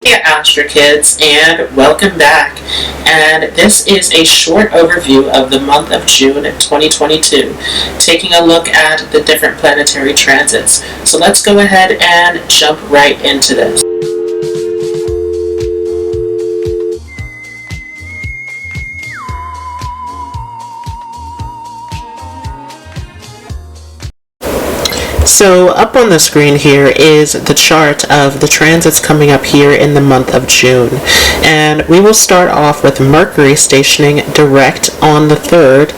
Hey Astro Kids, and welcome back. And this is a short overview of the month of June 2022, taking a look at the different planetary transits. So let's go ahead and jump right into this. So up on the screen here is the chart of the transits coming up here in the month of June. And we will start off with Mercury stationing direct on the 3rd.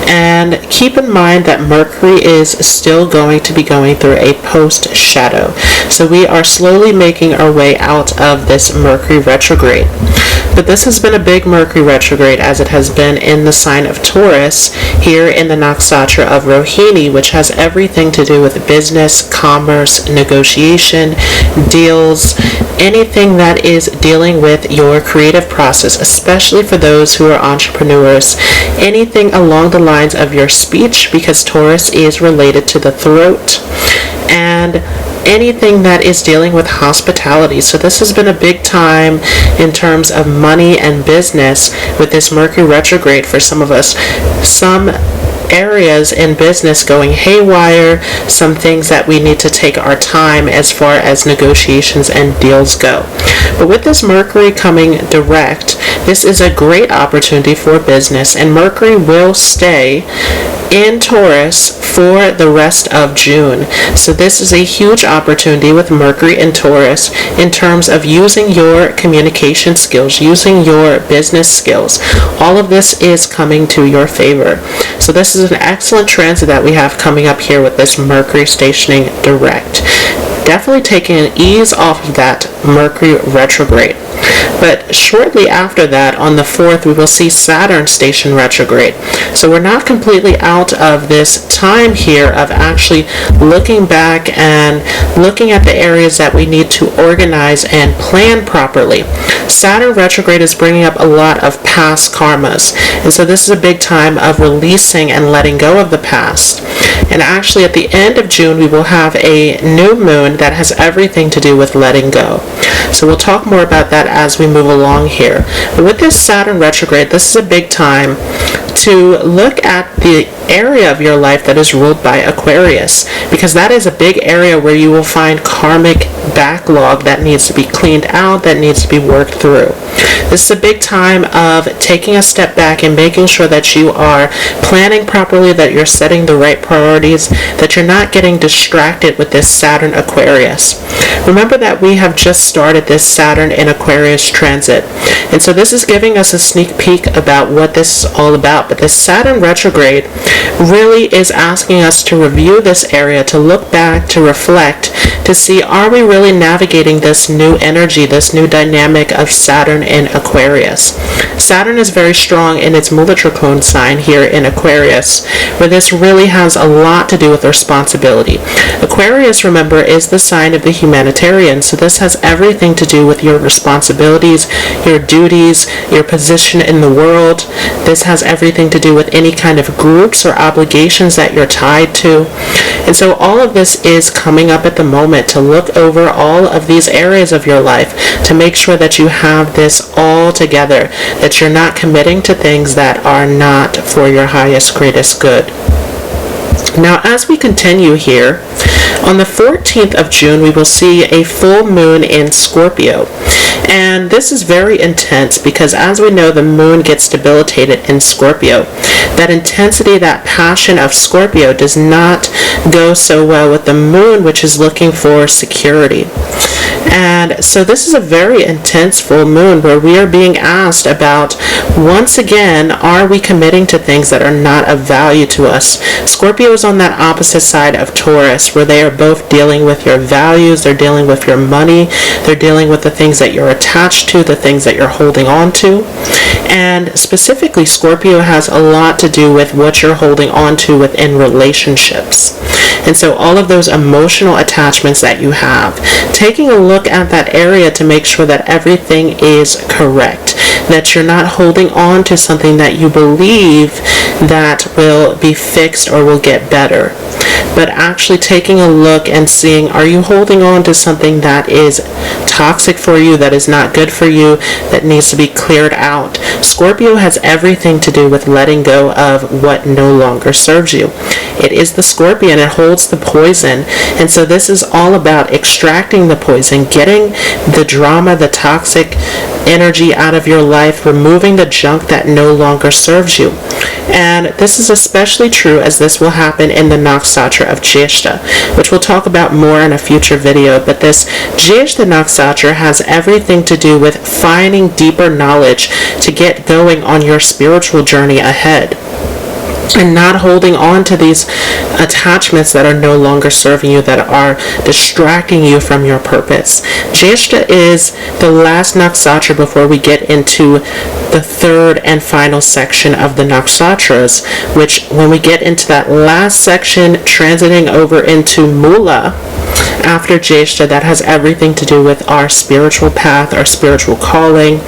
And keep in mind that Mercury is still going to be going through a post-shadow. So we are slowly making our way out of this Mercury retrograde. But this has been a big Mercury retrograde, as it has been in the sign of Taurus here in the nakshatra of Rohini, which has everything to do with business, commerce, negotiation, deals, anything that is dealing with your creative process, especially for those who are entrepreneurs, anything along the lines of your speech, because Taurus is related to the throat, and anything that is dealing with hospitality. So this has been a big time in terms of money and business with this Mercury retrograde for some of us. Some areas in business going haywire, some things that we need to take our time as far as negotiations and deals go. But with this Mercury coming direct, this is a great opportunity for business, and Mercury will stay in Taurus for the rest of June. So this is a huge opportunity with Mercury in Taurus in terms of using your communication skills, using your business skills. All of this is coming to your favor. So this is an excellent transit that we have coming up here with this Mercury stationing direct. Definitely taking an ease off of that Mercury retrograde. But shortly after that, on the 4th, we will see Saturn station retrograde. So we're not completely out of this time here of actually looking back and looking at the areas that we need to organize and plan properly. Saturn retrograde is bringing up a lot of past karmas. And so this is a big time of releasing and letting go of the past. And actually at the end of June, we will have a new moon that has everything to do with letting go. So we'll talk more about that as we move along here. But with this Saturn retrograde, this is a big time to look at the area of your life that is ruled by Aquarius, because that is a big area where you will find karmic backlog that needs to be cleaned out, that needs to be worked through. This is a big time of taking a step back and making sure that you are planning properly, that you're setting the right priorities, that you're not getting distracted with this Saturn Aquarius. Remember that we have just started this Saturn in Aquarius transit, and so this is giving us a sneak peek about what this is all about. But this Saturn retrograde really is asking us to review this area, to look back, to reflect, to see, are we really navigating this new energy, this new dynamic of Saturn in Aquarius. Saturn is very strong in its Mula-Trikona sign here in Aquarius, where this really has a lot to do with responsibility. Aquarius, remember, is the sign of the humanitarian, so this has everything to do with your responsibilities, your duties, your position in the world. This has everything to do with any kind of groups or obligations that you're tied to. And so all of this is coming up at the moment, to look over all of these areas of your life, to make sure that you have this all together, that you're not committing to things that are not for your highest, greatest good. Now, as we continue here, on the 14th of June, we will see a full moon in Scorpio. And this is very intense because, as we know, the moon gets debilitated in Scorpio. That intensity, that passion of Scorpio does not go so well with the moon, which is looking for security. And so this is a very intense full moon where we are being asked about, once again, are we committing to things that are not of value to us? Scorpio is on that opposite side of Taurus, where they are both dealing with your values, they're dealing with your money, they're dealing with the things that you're attached to, the things that you're holding on to. And specifically, Scorpio has a lot to do with what you're holding on to within relationships. And so all of those emotional attachments that you have, taking a look at that area to make sure that everything is correct. that you're not holding on to something that you believe that will be fixed or will get better, but actually taking a look and seeing, are you holding on to something that is toxic for you, that is not good for you, that needs to be cleared out? Scorpio has everything to do with letting go of what no longer serves you. It is the Scorpion, it holds the poison, and so this is all about extracting the poison, getting the drama, the toxic energy out of your life, removing the junk that no longer serves you. And this is especially true as this will happen in the nakshatra of Jyeshta, which we'll talk about more in a future video. But this Jyeshta nakshatra has everything to do with finding deeper knowledge to get going on your spiritual journey ahead, and not holding on to these attachments that are no longer serving you, that are distracting you from your purpose. Jyeshta is the last nakshatra before we get into the third and final section of the nakshatras, which when we get into that last section, transiting over into Mula after Jyeshta, that has everything to do with our spiritual path, our spiritual calling.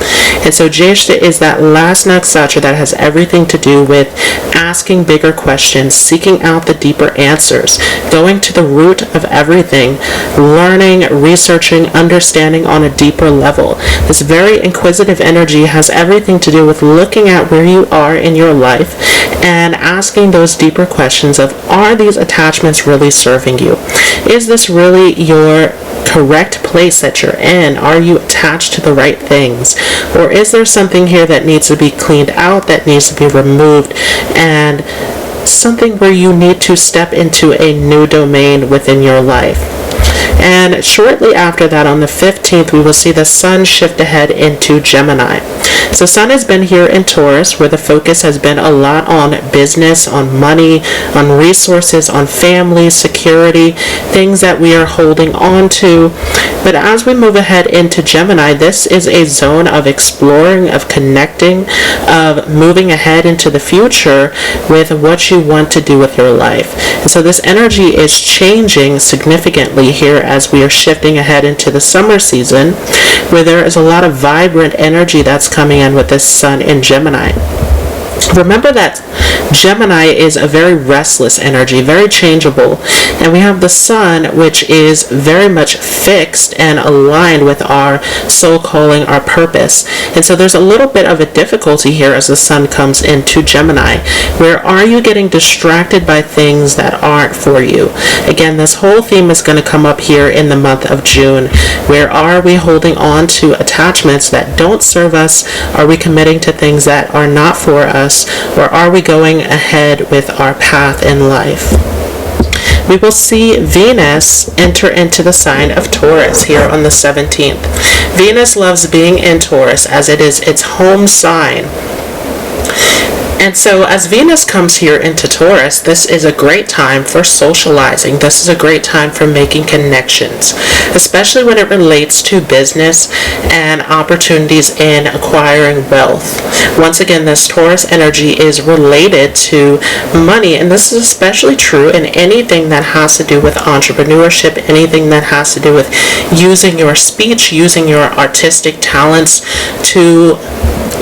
And so Jyeshta is that last nakshatra that has everything to do with asking bigger questions, seeking out the deeper answers, going to the root of everything, learning, researching, understanding on a deeper level. This very inquisitive energy has everything to do with looking at where you are in your life and asking those deeper questions of, are these attachments really serving you? Is this really your correct place that you're in? Are you attached to the right things? Or is there something here that needs to be cleaned out, that needs to be removed, and something where you need to step into a new domain within your life? And shortly after that, on the 15th, we will see the Sun shift ahead into Gemini. So Sun has been here in Taurus, where the focus has been a lot on business, on money, on resources, on family, security, things that we are holding on to. But as we move ahead into Gemini, this is a zone of exploring, of connecting, of moving ahead into the future with what you want to do with your life. And so this energy is changing significantly here as we are shifting ahead into the summer season, where there is a lot of vibrant energy that's coming in with this Sun in Gemini. Remember that Gemini is a very restless energy, very changeable, and we have the Sun, which is very much fixed and aligned with our soul calling, our purpose. And so there's a little bit of a difficulty here as the Sun comes into Gemini. Where are you getting distracted by things that aren't for you? Again, this whole theme is going to come up here in the month of June. Where are we holding on to attachments that don't serve us? Are we committing to things that are not for us? Or are we going ahead with our path in life? We will see Venus enter into the sign of Taurus here on the 17th. Venus loves being in Taurus as it is its home sign. And so as Venus comes here into Taurus, this is a great time for socializing. This is a great time for making connections, especially when it relates to business and opportunities in acquiring wealth. Once again, this Taurus energy is related to money, and this is especially true in anything that has to do with entrepreneurship, anything that has to do with using your speech, using your artistic talents to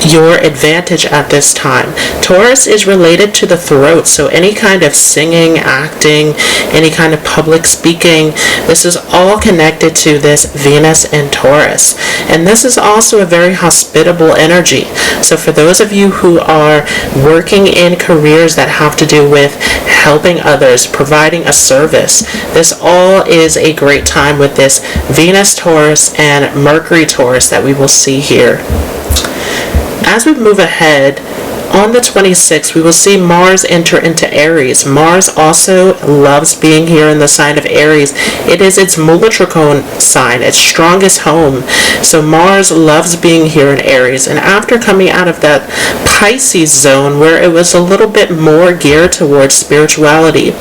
your advantage at this time. Taurus is related to the throat, so any kind of singing, acting, any kind of public speaking, this is all connected to this Venus in Taurus. And this is also a very hospitable energy. So for those of you who are working in careers that have to do with helping others, providing a service, this all is a great time with this Venus Taurus and Mercury Taurus that we will see here. As we move ahead, on the 26th, we will see Mars enter into Aries. Mars also loves being here in the sign of Aries. It is its Mula-Trikona sign, its strongest home. So Mars loves being here in Aries. And after coming out of that Pisces zone, where it was a little bit more geared towards spirituality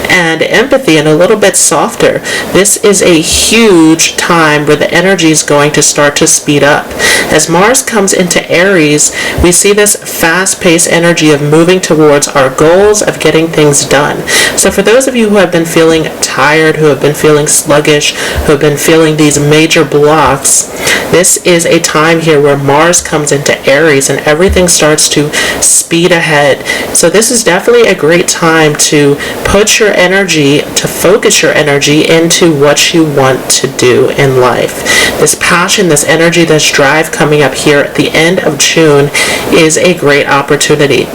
and empathy and a little bit softer, this is a huge time where the energy is going to start to speed up. As Mars comes into Aries, we see this fast fast-paced energy of moving towards our goals, of getting things done. So for those of you who have been feeling tired, who have been feeling sluggish, who have been feeling these major blocks, this is a time here where Mars comes into Aries and everything starts to speed ahead. So this is definitely a great time to put your energy, to focus your energy into what you want to do in life. This passion, this energy, this drive coming up here at the end of June is a great opportunity.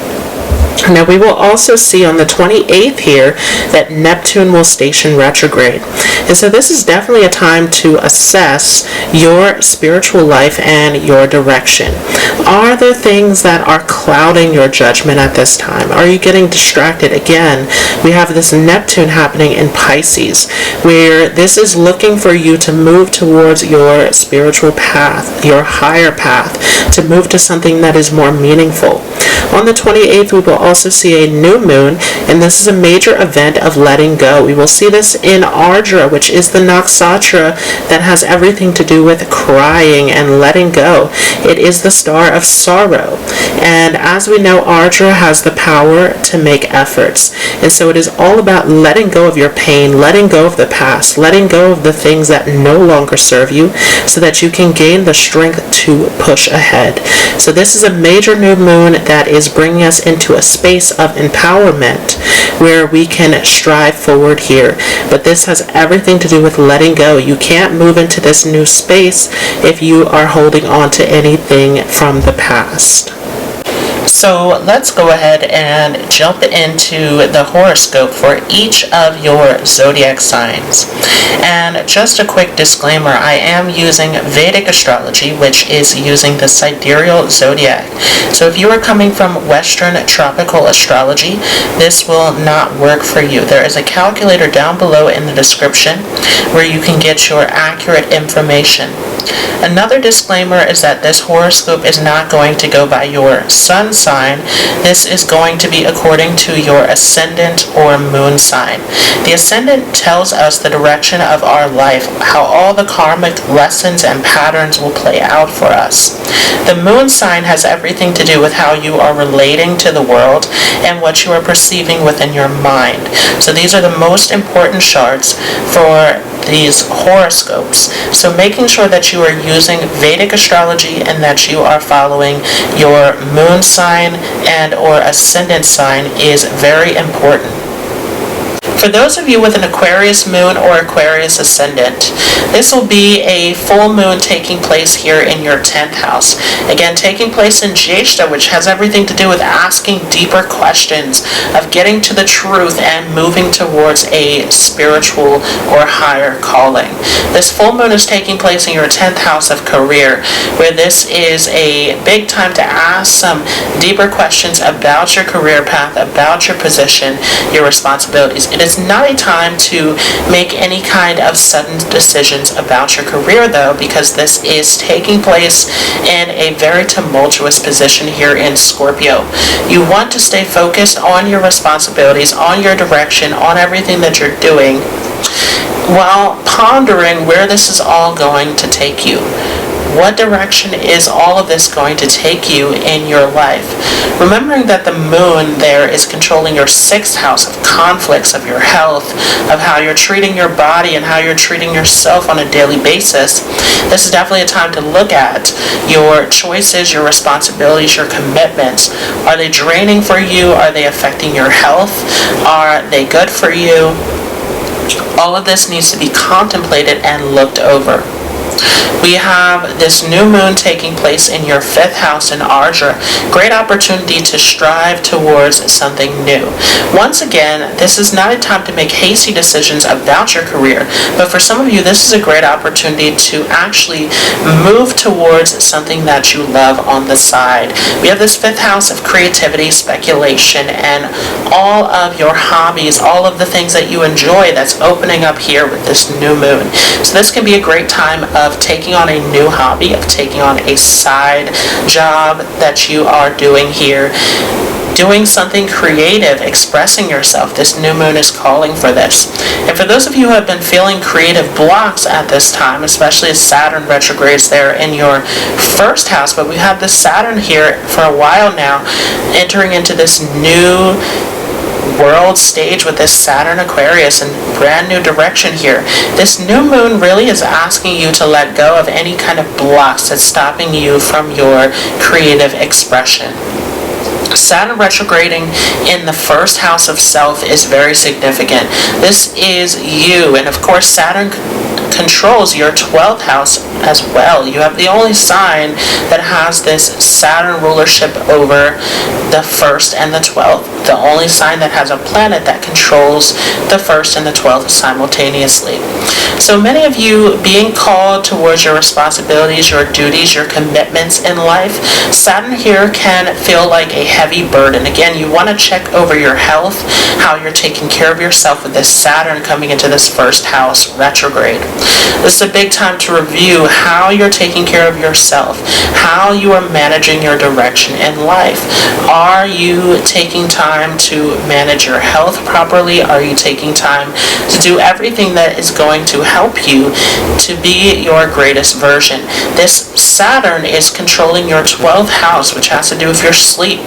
Now we will also see on the 28th here that Neptune will station retrograde. And so this is definitely a time to assess your spiritual life and your direction. Are there things that are clouding your judgment at this time? Are you getting distracted? Again, we have this Neptune happening in Pisces, where this is looking for you to move towards your spiritual path, your higher path, to move to something that is more meaningful. On the 28th, we will also see a new moon, and this is a major event of letting go. We will see this in Ardra, which is the nakshatra that has everything to do with crying and letting go. It is the star of sorrow. And as we know, Ardra has the power to make efforts. And so it is all about letting go of your pain, letting go of the past, letting go of the things that no longer serve you so that you can gain the strength to push ahead. So this is a major new moon that is bringing us into a space of empowerment where we can strive forward here. But this has everything to do with letting go. You can't move into this new space if you are holding on to anything from the past. So let's go ahead and jump into the horoscope for each of your zodiac signs. And just a quick disclaimer, I am using Vedic Astrology, which is using the sidereal zodiac. So if you are coming from Western tropical astrology, this will not work for you. There is a calculator down below in the description where you can get your accurate information. Another disclaimer is that this horoscope is not going to go by your sun sign. This is going to be according to your ascendant or moon sign. The ascendant tells us the direction of our life, how all the karmic lessons and patterns will play out for us. The moon sign has everything to do with how you are relating to the world and what you are perceiving within your mind. So these are the most important charts for these horoscopes. So making sure that you are using Vedic astrology and that you are following your moon sign and or ascendant sign is very important. For those of you with an Aquarius moon or Aquarius ascendant, this will be a full moon taking place here in your 10th house. Again, taking place in jyotisha, which has everything to do with asking deeper questions, of getting to the truth and moving towards a spiritual or higher calling. This full moon is taking place in your 10th house of career, where this is a big time to ask some deeper questions about your career path, about your position, your responsibilities. It is not a time to make any kind of sudden decisions about your career, though, because this is taking place in a very tumultuous position here in Scorpio. You want to stay focused on your responsibilities, on your direction, on everything that you're doing, while pondering where this is all going to take you. What direction is all of this going to take you in your life? Remembering that the moon there is controlling your 6th house of conflicts, of your health, of how you're treating your body and how you're treating yourself on a daily basis. This is definitely a time to look at your choices, your responsibilities, your commitments. Are they draining for you? Are they affecting your health? Are they good for you? All of this needs to be contemplated and looked over. We have this new moon taking place in your 5th house in Ardra. Great opportunity to strive towards something new. Once again, this is not a time to make hasty decisions about your career, but for some of you, this is a great opportunity to actually move towards something that you love on the side. We have this 5th house of creativity, speculation, and all of your hobbies, all of the things that you enjoy that's opening up here with this new moon. So this can be a great time of taking on a new hobby, of taking on a side job that you are doing here. doing something creative, expressing yourself. This new moon is calling for this. And for those of you who have been feeling creative blocks at this time, especially as Saturn retrogrades there in your first house, but we have the Saturn here for a while now, entering into this new world stage with this Saturn Aquarius and brand new direction here. This new moon really is asking you to let go of any kind of blocks that's stopping you from your creative expression. Saturn retrograding in the first house of self is very significant. This is you, and of course Saturn controls your 12th house as well. You have the only sign that has this Saturn rulership over the 1st and the 12th. The only sign that has a planet that controls the 1st and the 12th simultaneously. So many of you being called towards your responsibilities, your duties, your commitments in life, Saturn here can feel like a heavy burden. Again, you want to check over your health, how you're taking care of yourself with this Saturn coming into this first house retrograde. This is a big time to review how you're taking care of yourself, how you are managing your direction in life. Are you taking time to manage your health properly? Are you taking time to do everything that is going to help you to be your greatest version? This Saturn is controlling your 12th house, which has to do with your sleep.